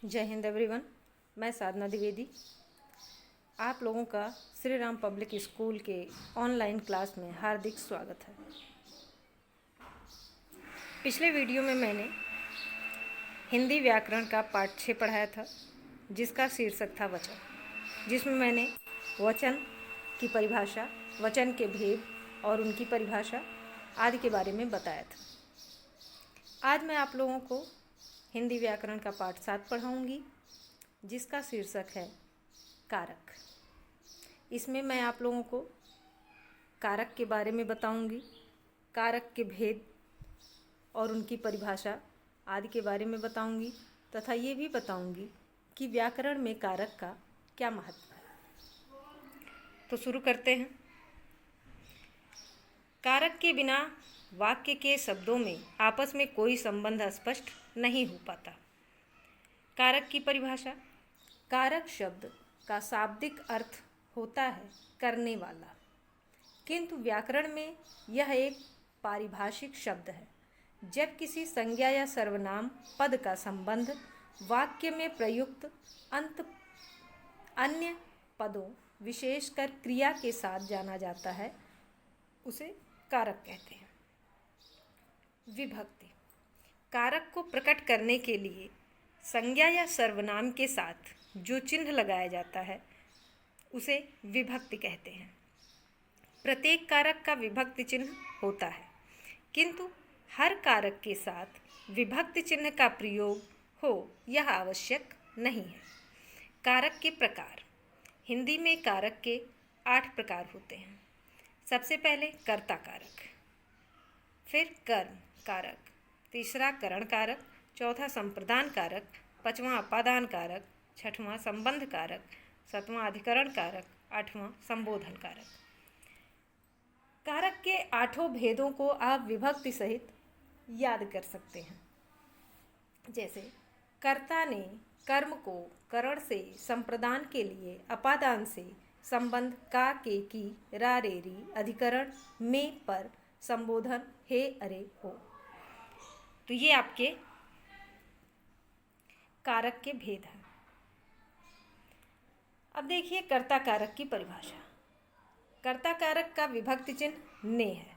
जय हिंद एवरीवन। मैं साधना द्विवेदी आप लोगों का श्री राम पब्लिक स्कूल के ऑनलाइन क्लास में हार्दिक स्वागत है। पिछले वीडियो में मैंने हिंदी व्याकरण का पाठ 6 पढ़ाया था, जिसका शीर्षक था वचन, जिसमें मैंने वचन की परिभाषा, वचन के भेद और उनकी परिभाषा आदि के बारे में बताया था। आज मैं आप लोगों को हिंदी व्याकरण का पाठ 7 पढ़ाऊँगी, जिसका शीर्षक है कारक। इसमें मैं आप लोगों को कारक के बारे में बताऊंगी, कारक के भेद और उनकी परिभाषा आदि के बारे में बताऊंगी तथा ये भी बताऊंगी कि व्याकरण में कारक का क्या महत्व है। तो शुरू करते हैं। कारक के बिना वाक्य के शब्दों में आपस में कोई संबंध स्पष्ट नहीं हो पाता। कारक की परिभाषा। कारक शब्द का शाब्दिक अर्थ होता है करने वाला, किंतु व्याकरण में यह एक पारिभाषिक शब्द है। जब किसी संज्ञा या सर्वनाम पद का संबंध वाक्य में प्रयुक्त अन्य पदों विशेषकर क्रिया के साथ जाना जाता है, उसे कारक कहते हैं। विभक्ति। कारक को प्रकट करने के लिए संज्ञा या सर्वनाम के साथ जो चिन्ह लगाया जाता है उसे विभक्ति कहते हैं। प्रत्येक कारक का विभक्ति चिन्ह होता है, किंतु हर कारक के साथ विभक्ति चिन्ह का प्रयोग हो यह आवश्यक नहीं है। कारक के प्रकार। हिंदी में कारक के 8 प्रकार होते हैं। सबसे पहले कर्ता कारक, फिर कर्म कारक, तीसरा करण कारक, चौथा संप्रदान कारक, पांचवां अपादान कारक, छठवां संबंध कारक, सातवां अधिकरण कारक, आठवां संबोधन कारक। कारक के 8 भेदों को आप विभक्ति सहित याद कर सकते हैं। जैसे कर्ता ने कर्म को करण से, संप्रदान के लिए अपादान से, संबंध का, के, की, रा, रे, री, अधिकरण में, पर, संबोधन हे, अरे, हो। तो ये आपके कारक के भेद हैं। अब देखिए कर्ता कारक की परिभाषा। कर्ता कारक का विभक्ति चिन्ह ने है।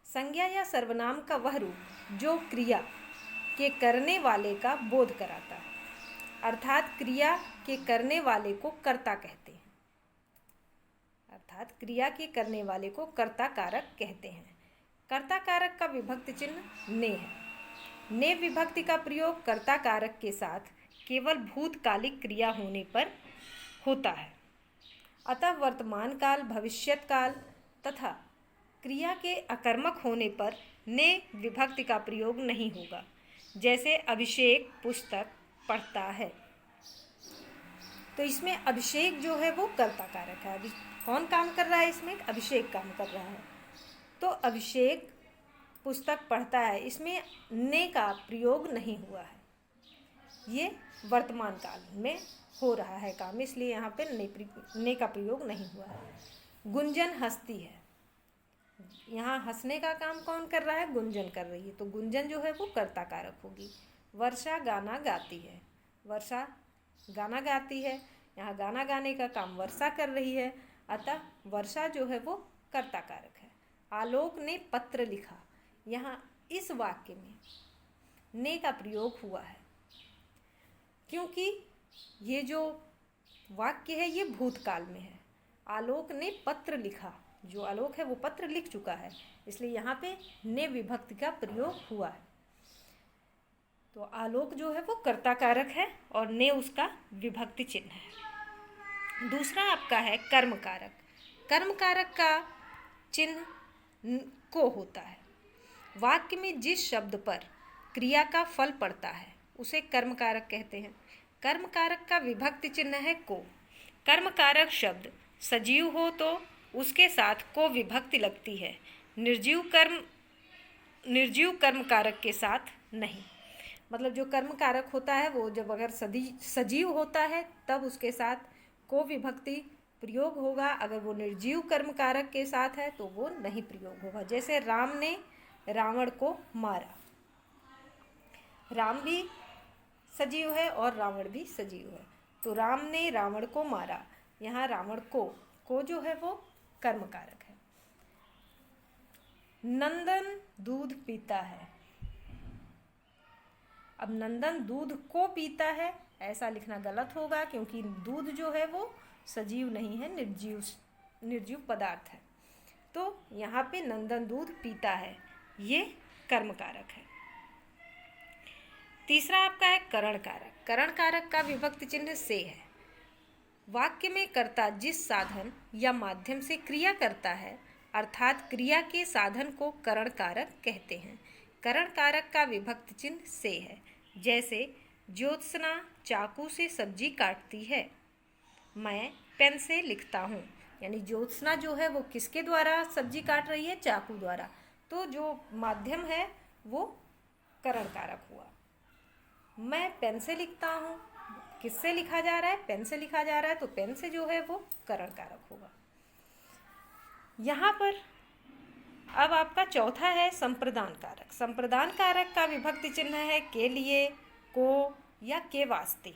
संज्ञा या सर्वनाम का वह रूप जो क्रिया के करने वाले का बोध कराता है, अर्थात क्रिया के करने वाले को कर्ता कहते हैं। कर्ता कारक कहते हैं। कर्ता कारक का विभक्ति चिन्ह ने है। ने विभक्ति का प्रयोग कर्ता कारक के साथ केवल भूतकालिक क्रिया होने पर होता है, अतः वर्तमान काल, भविष्यत काल तथा क्रिया के अकर्मक होने पर ने विभक्ति का प्रयोग नहीं होगा। जैसे अभिषेक पुस्तक पढ़ता है, तो इसमें अभिषेक जो है वो कर्ता कारक है। अभी कौन काम कर रहा है? इसमें अभिषेक काम कर रहा है। तो अभिषेक पुस्तक पढ़ता है, इसमें ने का प्रयोग नहीं हुआ है। ये वर्तमान काल में हो रहा है काम, इसलिए यहाँ पे ने का प्रयोग नहीं हुआ है। गुंजन हंसती है, यहाँ हंसने का काम कौन कर रहा है? गुंजन कर रही है, तो गुंजन जो है वो कर्ता कारक होगी। वर्षा गाना गाती है, वर्षा गाना गाती है, यहाँ गाना गाने का काम वर्षा कर रही है, अतः वर्षा जो है वो कर्ता कारक है। आलोक ने पत्र लिखा, यहाँ इस वाक्य में ने का प्रयोग हुआ है, क्योंकि ये जो वाक्य है ये भूतकाल में है। आलोक ने पत्र लिखा, जो आलोक है वो पत्र लिख चुका है, इसलिए यहाँ पे ने विभक्ति का प्रयोग हुआ है। तो आलोक जो है वो कर्ता कारक है और ने उसका विभक्ति चिन्ह है। दूसरा आपका है कर्म कारक। कर्म कारक का चिन्ह को होता है। वाक्य में जिस शब्द पर क्रिया का फल पड़ता है उसे कर्म कारक कहते हैं। कर्म कारक का विभक्ति चिन्ह है को। कर्म कारक शब्द सजीव हो तो उसके साथ को विभक्ति लगती है, निर्जीव कर्म कारक के साथ नहीं। मतलब जो कर्म कारक होता है वो जब अगर सजीव होता है तब उसके साथ को विभक्ति प्रयोग होगा, अगर वो निर्जीव कर्म कारक के साथ है तो वो नहीं प्रयोग होगा। जैसे राम ने रावण को मारा, राम भी सजीव है और रावण भी सजीव है। तो राम ने रावण को मारा, यहाँ रावण को जो है वो कर्म कारक है। नंदन दूध पीता है। अब नंदन दूध को पीता है ऐसा लिखना गलत होगा, क्योंकि दूध जो है वो सजीव नहीं है, निर्जीव पदार्थ है। तो यहाँ पे नंदन दूध पीता है, ये कर्म कारक है। तीसरा आपका है करण कारक। करण कारक का विभक्ति चिन्ह से है। वाक्य में कर्ता जिस साधन या माध्यम से क्रिया करता है, अर्थात क्रिया के साधन को करण कारक कहते हैं। करण कारक का विभक्ति चिन्ह से है। जैसे ज्योत्सना चाकू से सब्जी काटती है, मैं पेन से लिखता हूँ। यानी ज्योत्सना जो है वो किसके द्वारा सब्जी काट रही है? चाकू द्वारा। तो जो माध्यम है वो करण कारक हुआ। मैं पेन से लिखता हूँ, किससे लिखा जा रहा है? पेन से लिखा जा रहा है, तो पेन से जो है वो करण कारक होगा। यहाँ पर अब आपका चौथा है संप्रदान कारक। संप्रदान कारक का विभक्ति चिन्ह है के लिए, को या के वास्ते।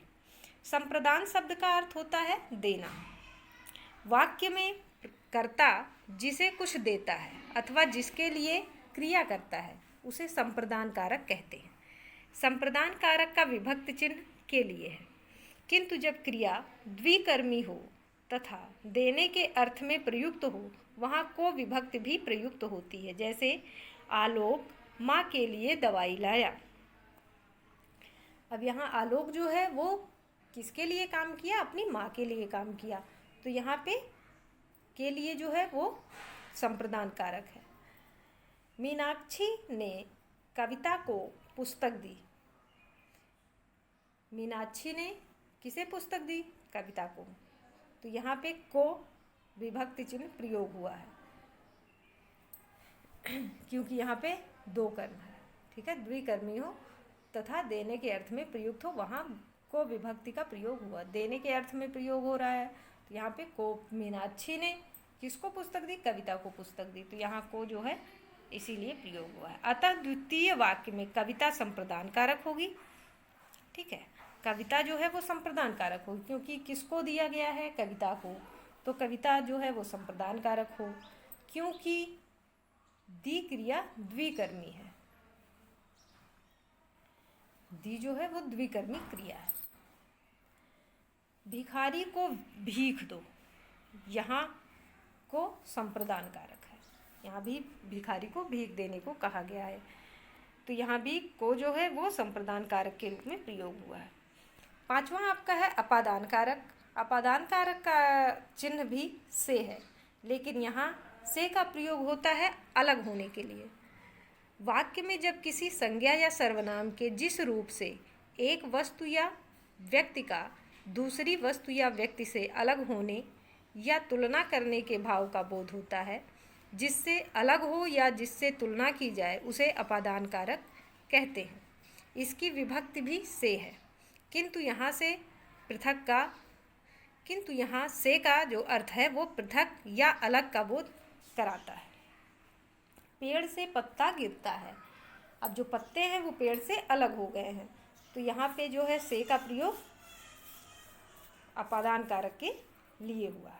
संप्रदान शब्द का अर्थ होता है देना। वाक्य में कर्ता जिसे कुछ देता है अथवा जिसके लिए क्रिया करता है उसे संप्रदान कारक कहते हैं। संप्रदान कारक का विभक्ति चिन्ह के लिए है, किंतु जब क्रिया द्विकर्मी हो तथा देने के अर्थ में प्रयुक्त हो वहाँ को विभक्ति भी प्रयुक्त होती है। जैसे आलोक माँ के लिए दवाई लाया। अब यहाँ आलोक जो है वो किसके लिए काम किया? अपनी माँ के लिए काम किया। तो यहाँ पे के लिए जो है वो संप्रदान कारक है। मीनाक्षी ने कविता को पुस्तक दी। मीनाक्षी ने किसे पुस्तक दी? कविता को। तो यहाँ पे को विभक्ति चिन्ह प्रयोग हुआ है, क्योंकि यहाँ पे दो कर्म है। ठीक है, द्विकर्मी हो तथा देने के अर्थ में प्रयुक्त हो, वहाँ को विभक्ति का प्रयोग हुआ। देने के अर्थ में प्रयोग हो रहा है, तो यहाँ पे को मीनाक्षी ने किसको पुस्तक दी? कविता को पुस्तक दी। तो यहाँ को जो है इसीलिए प्रयोग हुआ है। अतः द्वितीय वाक्य में कविता संप्रदान कारक होगी। ठीक है, कविता जो है वो संप्रदान कारक होगी, क्योंकि किसको दिया गया है? कविता को। तो कविता जो है वो संप्रदान कारक हो, क्योंकि दी क्रिया द्विकर्मी है। दी जो है वो द्विकर्मी क्रिया है। भिखारी को भीख दो, यहाँ को संप्रदान कारक है। यहाँ भी भिखारी को भीख देने को कहा गया है, तो यहाँ भी को जो है वो संप्रदान कारक के रूप में प्रयोग हुआ है। पांचवा आपका है अपादान कारक। अपादान कारक का चिन्ह भी से है, लेकिन यहाँ से का प्रयोग होता है अलग होने के लिए। वाक्य में जब किसी संज्ञा या सर्वनाम के जिस रूप से एक वस्तु या व्यक्ति का दूसरी वस्तु या व्यक्ति से अलग होने या तुलना करने के भाव का बोध होता है, जिससे अलग हो या जिससे तुलना की जाए, उसे अपादान कारक कहते हैं। इसकी विभक्ति भी से है, किंतु यहाँ से का जो अर्थ है वो पृथक या अलग का बोध कराता है। पेड़ से पत्ता गिरता है। अब जो पत्ते हैं वो पेड़ से अलग हो गए हैं, तो यहाँ पे जो है से का प्रयोग अपादान कारक के लिए हुआ है।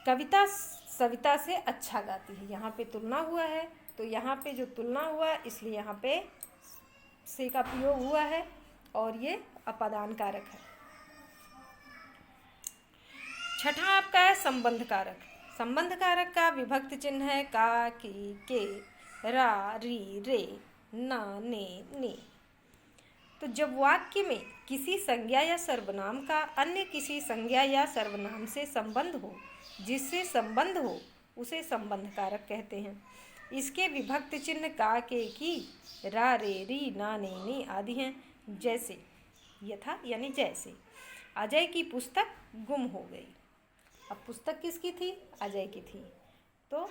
कविता सविता से अच्छा गाती है, यहाँ पे तुलना हुआ है, तो यहाँ पे जो तुलना हुआ है इसलिए यहाँ पे से का प्रयोग हुआ है और ये अपादान कारक है। छठा आपका है संबंध कारक। संबंध कारक का विभक्ति चिन्ह है का, की, के, रा, री, रे, ना, ने, ने। तो जब वाक्य में किसी संज्ञा या सर्वनाम का अन्य किसी संज्ञा या सर्वनाम से संबंध हो, जिससे संबंध हो, उसे संबंध कारक कहते हैं। इसके विभक्ति चिन्ह का, के, की, रा, रे, री, ना, ने आदि हैं। जैसे यथा यानी जैसे अजय की पुस्तक गुम हो गई। अब पुस्तक किसकी थी? अजय की थी। तो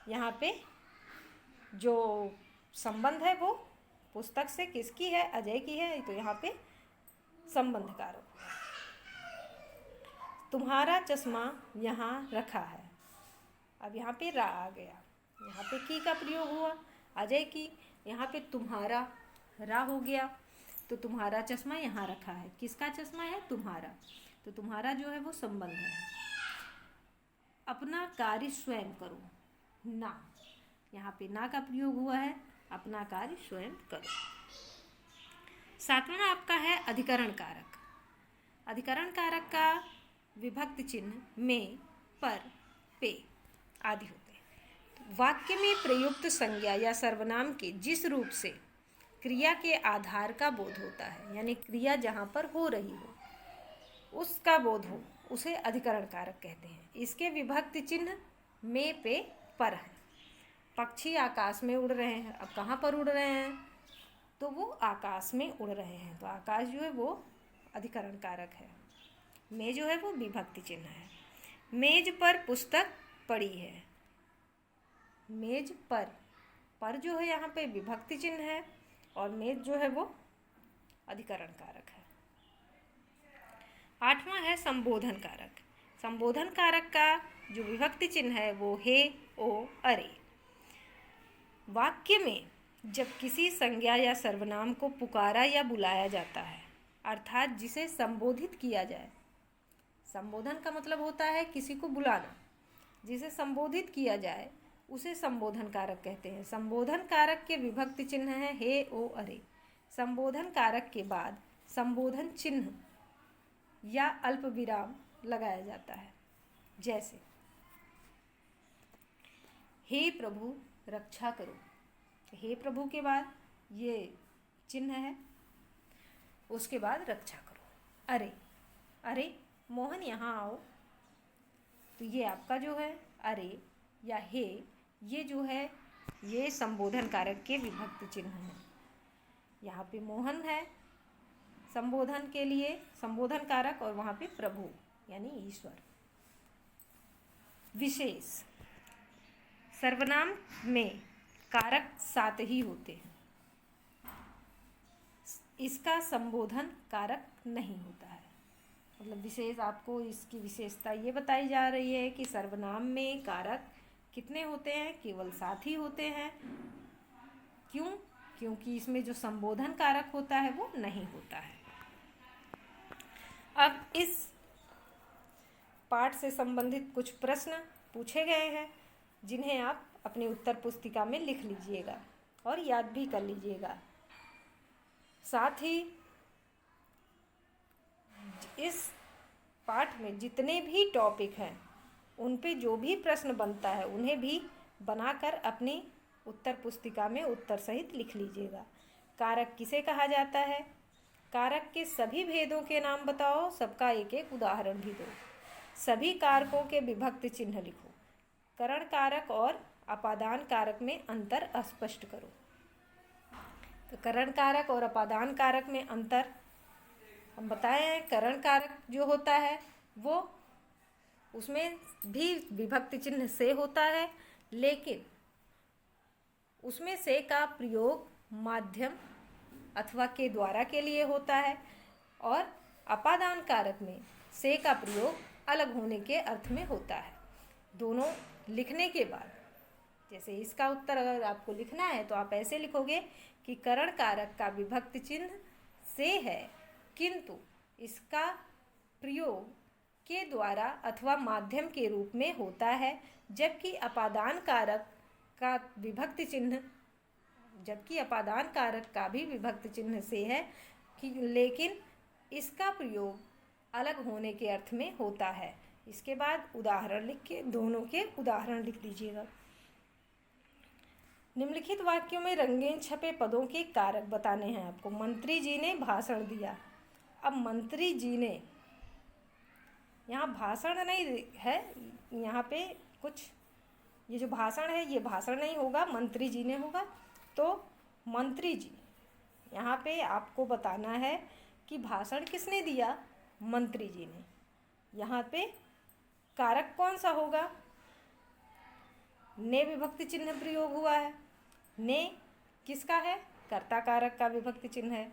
यहाँ पे जो संबंध है वो पुस्तक से किसकी है? अजय की है, तो यहाँ पे संबंध कारक। तुम्हारा चश्मा यहाँ रखा है। अब यहाँ पे रा आ गया, यहाँ पे की का प्रयोग हुआ, अजय की, यहाँ पे तुम्हारा रा हो गया। तो तुम्हारा चश्मा यहाँ रखा है, किसका चश्मा है? तुम्हारा। तो तुम्हारा जो है वो संबंध है। अपना कार्य स्वयं करो, ना, यहाँ पे ना का प्रयोग हुआ है, अपना कार्य स्वयं करो। सातवां आपका है अधिकरण कारक। अधिकरण कारक का विभक्ति चिन्ह में, पर, पे आदि होते हैं। वाक्य में प्रयुक्त संज्ञा या सर्वनाम के जिस रूप से क्रिया के आधार का बोध होता है, यानी क्रिया जहाँ पर हो रही हो उसका बोध हो, उसे अधिकरण कारक कहते हैं। इसके विभक्ति चिन्ह में, पे, पर है। पक्षी आकाश में उड़ रहे हैं, अब कहाँ पर उड़ रहे हैं? तो वो आकाश में उड़ रहे हैं, तो आकाश जो है वो अधिकरण कारक है। में जो है वो विभक्ति चिन्ह है। मेज पर पुस्तक पड़ी है, मेज पर जो है यहाँ पे विभक्ति चिन्ह है, और मेज जो है वो अधिकरण कारक है। आठवां है संबोधन कारक। संबोधन कारक का जो विभक्ति चिन्ह है वो हे, ओ, अरे। वाक्य में जब किसी संज्ञा या सर्वनाम को पुकारा या बुलाया जाता है, अर्थात जिसे संबोधित किया जाए। संबोधन का मतलब होता है किसी को बुलाना, जिसे संबोधित किया जाए उसे संबोधन कारक कहते हैं। संबोधन कारक के विभक्ति चिन्ह है हे, ओ, अरे। संबोधन कारक के बाद संबोधन चिन्ह या अल्प विराम लगाया जाता है, जैसे हे प्रभु रक्षा करो। हे प्रभु के बाद ये चिन्ह है, उसके बाद रक्षा करो। अरे, अरे मोहन यहाँ आओ, तो ये आपका जो है अरे या हे, ये जो है ये संबोधन कारक के विभक्ति चिन्ह है। यहाँ पे मोहन है संबोधन के लिए संबोधन कारक, और वहाँ पे प्रभु यानी ईश्वर। विशेष सर्वनाम में कारक 7 ही होते हैं, इसका संबोधन कारक नहीं होता है। मतलब विशेष आपको इसकी विशेषता ये बताई जा रही है कि सर्वनाम में कारक कितने होते हैं? केवल 7 ही होते हैं। क्यों? क्योंकि इसमें जो संबोधन कारक होता है वो नहीं होता है। अब इस पाठ से संबंधित कुछ प्रश्न पूछे गए हैं, जिन्हें आप अपनी उत्तर पुस्तिका में लिख लीजिएगा और याद भी कर लीजिएगा। साथ ही इस पाठ में जितने भी टॉपिक हैं उन पे जो भी प्रश्न बनता है उन्हें भी बनाकर अपनी उत्तर पुस्तिका में उत्तर सहित लिख लीजिएगा। कारक किसे कहा जाता है? कारक के सभी भेदों के नाम बताओ, सबका एक एक उदाहरण भी दो। सभी कारकों के विभक्ति चिन्ह लिखो। करण कारक और अपादान कारक में अंतर स्पष्ट करो। तो करण कारक और अपादान कारक में अंतर हम बताए हैं। करण कारक जो होता है वो उसमें भी विभक्ति चिन्ह से होता है, लेकिन उसमें से का प्रयोग माध्यम अथवा के द्वारा के लिए होता है, और अपादान कारक में से का प्रयोग अलग होने के अर्थ में होता है। दोनों लिखने के बाद, जैसे इसका उत्तर अगर आपको लिखना है तो आप ऐसे लिखोगे कि करण कारक का विभक्ति चिन्ह से है, किंतु इसका प्रयोग के द्वारा अथवा माध्यम के रूप में होता है, जबकि अपादान कारक का विभक्ति चिन्ह, जबकि अपादान कारक का भी विभक्ति चिन्ह से है कि लेकिन इसका प्रयोग अलग होने के अर्थ में होता है। इसके बाद उदाहरण लिख के दोनों के उदाहरण लिख दीजिएगा। निम्नलिखित वाक्यों में रंगीन छपे पदों के कारक बताने हैं आपको। मंत्री जी ने भाषण दिया। अब मंत्री जी ने, यहाँ भाषण नहीं है, यहाँ पे कुछ ये जो भाषण है ये भाषण नहीं होगा, मंत्री जी ने होगा। तो मंत्री जी, यहाँ पे आपको बताना है कि भाषण किसने दिया? मंत्री जी ने। यहाँ पे कारक कौन सा होगा? ने विभक्ति चिन्ह प्रयोग हुआ है। ने किसका है? कर्ता कारक का विभक्ति चिन्ह है।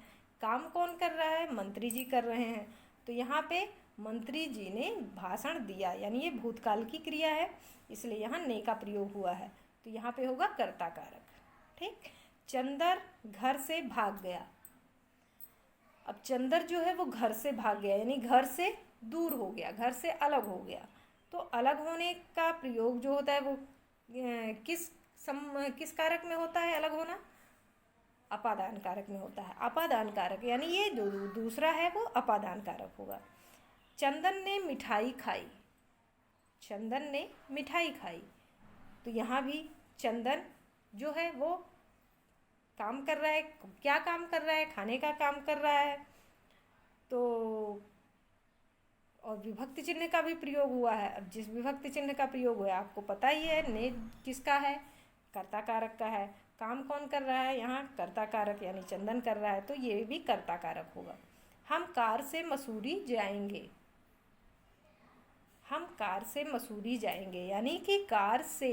काम कौन कर रहा है? मंत्री जी कर रहे हैं। तो यहाँ पे मंत्री जी ने भाषण दिया, यानी ये भूतकाल की क्रिया है, इसलिए यहाँ ने का प्रयोग हुआ है। तो यहाँ पे होगा कर्ता कारक। ठीक। चंदर घर से भाग गया। अब चंदर जो है वो घर से भाग गया, यानी घर से दूर हो गया, घर से अलग हो गया। तो अलग होने का प्रयोग जो होता है वो किस कारक में होता है? अलग होना अपादान कारक में होता है। अपादान कारक यानी ये जो दूसरा है वो अपादान कारक होगा। चंदन ने मिठाई खाई, चंदन ने मिठाई खाई, तो यहाँ भी चंदन जो है वो काम कर रहा है। क्या काम कर रहा है? खाने का काम कर रहा है। तो और विभक्ति चिन्ह का भी प्रयोग हुआ है। अब जिस विभक्ति चिन्ह का प्रयोग हुआ है आपको पता ही है, ने किसका है? कर्ता कारक का है। काम कौन कर रहा है? यहाँ कर्ता कारक यानी चंदन कर रहा है, तो ये भी कर्ता कारक होगा। हम कार से मसूरी जाएंगे, हम कार से मसूरी जाएंगे, यानी कि कार से,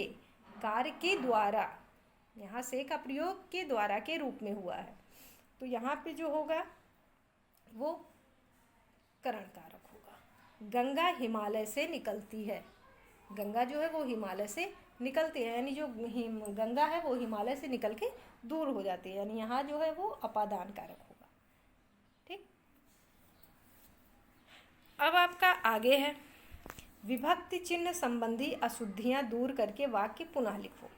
कार के द्वारा, यहाँ से का प्रयोग के द्वारा के रूप में हुआ है। तो यहाँ पे जो होगा वो करण कारक होगा। गंगा हिमालय से निकलती है, गंगा जो है वो हिमालय से निकलती है, यानी जो गंगा है वो हिमालय से निकल के दूर हो जाती है, यानी यहाँ जो है वो अपादान कारक होगा। ठीक, अब आपका आगे है विभक्ति चिन्ह संबंधी अशुद्धियां दूर करके वाक्य पुनः लिखो।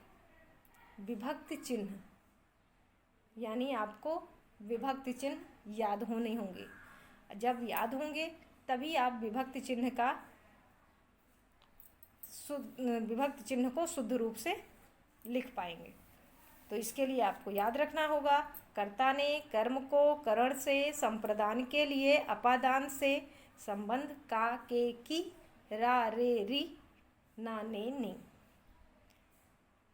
विभक्ति चिन्ह यानी आपको विभक्ति चिन्ह याद होने होंगे। जब याद होंगे तभी आप विभक्ति चिन्ह का विभक्ति चिन्ह को शुद्ध रूप से लिख पाएंगे। तो इसके लिए आपको याद रखना होगा, कर्ता ने कर्म को करण से, संप्रदान के लिए अपादान से, संबंध का, के, की, रा, रे, री, ना, ने, नी,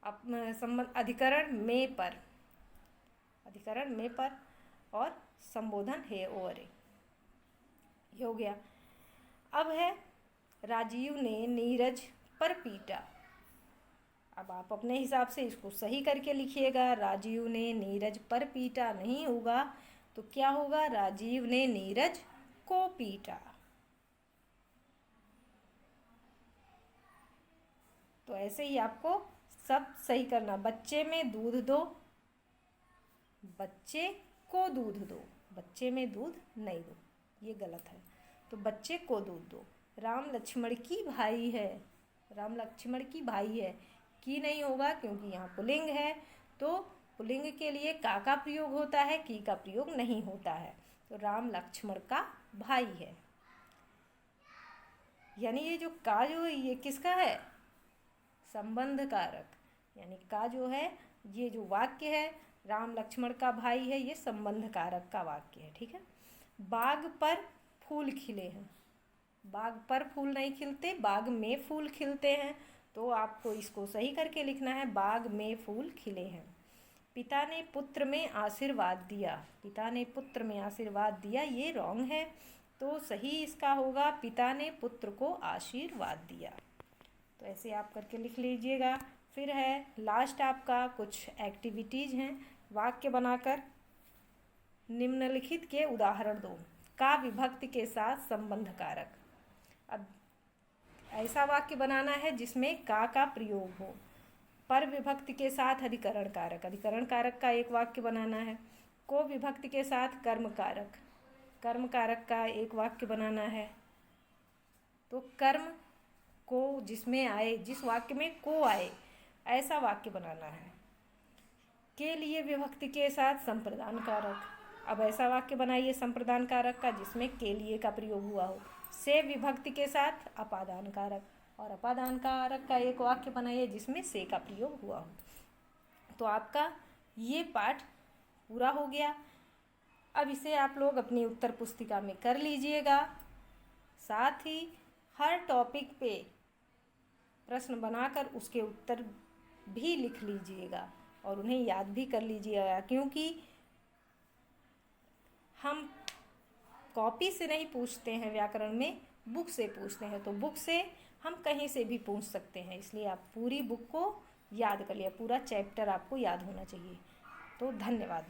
संबंध अधिकरण में पर, अधिकरण में पर, और संबोधन है और ये हो गया। अब है राजीव ने नीरज पर पीटा। अब आप अपने हिसाब से इसको सही करके लिखिएगा। राजीव ने नीरज पर पीटा नहीं होगा, तो क्या होगा? राजीव ने नीरज को पीटा। तो ऐसे ही आपको सब सही करना। बच्चे में दूध दो, बच्चे को दूध दो, बच्चे में दूध नहीं दो, ये गलत है। तो बच्चे को दूध दो। राम लक्ष्मण की भाई है, राम लक्ष्मण की भाई है, की नहीं होगा क्योंकि यहाँ पुल्लिंग है। तो पुल्लिंग के लिए का प्रयोग होता है, की का प्रयोग नहीं होता है। तो राम लक्ष्मण का भाई है, यानी ये जो का जो है ये किसका है? संबंध कारक, यानी का जो है ये जो वाक्य है राम लक्ष्मण का भाई है, ये संबंध कारक का वाक्य है। ठीक है। बाग पर फूल खिले हैं, बाग पर फूल नहीं खिलते, बाग में फूल खिलते हैं। तो आपको इसको सही करके लिखना है, बाग में फूल खिले हैं। पिता ने पुत्र में आशीर्वाद दिया, पिता ने पुत्र में आशीर्वाद दिया, ये रॉन्ग है। तो सही इसका होगा पिता ने पुत्र को आशीर्वाद दिया। तो ऐसे आप करके लिख लीजिएगा। फिर है लास्ट आपका कुछ एक्टिविटीज़ हैं, वाक्य बनाकर निम्नलिखित के उदाहरण दो। का विभक्ति के साथ संबंध कारक। अब ऐसा वाक्य बनाना है जिसमें का प्रयोग हो। पर विभक्ति के साथ अधिकरण कारक, अधिकरण कारक का एक वाक्य बनाना है। को विभक्ति के साथ कर्म कारक, कर्म कारक का एक वाक्य बनाना है। तो कर्म को जिसमें आए, जिस वाक्य में को आए, ऐसा वाक्य बनाना है। के लिए विभक्ति के साथ संप्रदान कारक। अब ऐसा वाक्य बनाइए संप्रदान कारक का जिसमें के लिए का प्रयोग हुआ हो। से विभक्ति के साथ अपादान कारक, और अपादान कारक का एक वाक्य बनाइए जिसमें से का प्रयोग हुआ हो। तो आपका ये पाठ पूरा हो गया। अब इसे आप लोग अपनी उत्तर पुस्तिका में कर लीजिएगा। साथ ही हर टॉपिक पे प्रश्न बनाकर उसके उत्तर भी लिख लीजिएगा और उन्हें याद भी कर लीजिएगा, क्योंकि हम कॉपी से नहीं पूछते हैं व्याकरण में, बुक से पूछते हैं। तो बुक से हम कहीं से भी पूछ सकते हैं, इसलिए आप पूरी बुक को याद कर लिया, पूरा चैप्टर आपको याद होना चाहिए। तो धन्यवाद।